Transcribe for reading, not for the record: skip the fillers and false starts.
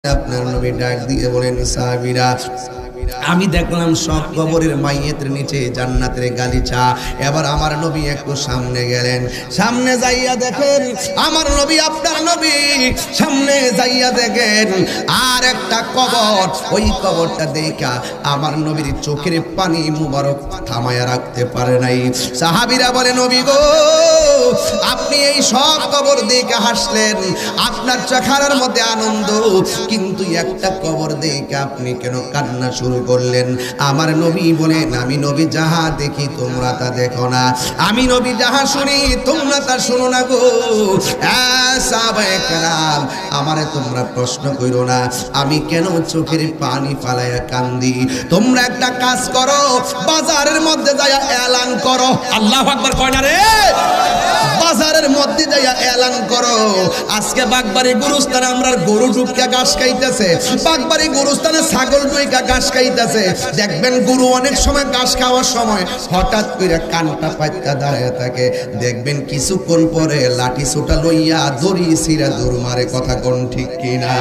আপনার নবী ডাক দিয়ে বলেন, সাহাবীরা আমি দেখলাম সব কবরের মাইয়েতের নিচে জান্নাতের গালিচা। এবার আমার নবী একটু সামনে গেলেন, সামনে যাইয়া দেখেন আমার নবী, আপনার নবী সামনে যাইয়া দেখেন আর একটা কবর। ওই কবরটা দেখা আমার নবীর চোখের পানি মুবারক থামায়া রাখতে পারে নাই। সাহাবীরা বলে, নবী গো, আপনি এই সব কবর দেখে হাসলেন, আপনার চেহারার মধ্যে আনন্দ, কিন্তু একটা কবর দেখে আপনি কেন কান্না শুরু করলেন? আমার নবী বলেন, আমি নবী যাহা দেখি তোমরা তা দেখো না, আমি নবী যাহা শুনি তোমরা তা শুনো না গো। সাহাবায়ে কেরাম, আমারে তোমরা প্রশ্ন কইরো না আমি কেন চোখের পানি ফালাইয়া কান্দি। তোমরা একটা কাজ করো, বাজারের মধ্যে যাইয়া এলান করো। আল্লাহু আকবার কয় না রে? বাজারের মধ্যে যাইয়া এলান করো, আজকে বাগবাড়ি গুরুস্থানে আমরা গরু ঢুকিয়া ঘাস খাইতেছে, বাগবাড়ি গুরুস্থানে ছাগল ঢুকিয়া ঘাস খাইতেছে। দেখবেন গরু অনেক সময় ঘাস খাওয়ার সময় হঠাৎ করে কানটা পাইতা দাঁড়ায় থাকে, দেখবেন কিছুক্ষণ পরে লাঠি ছোটা লইয়া দড়ি ছিঁড়া দৌড় মারে। কথা কোন ঠিক কিনা?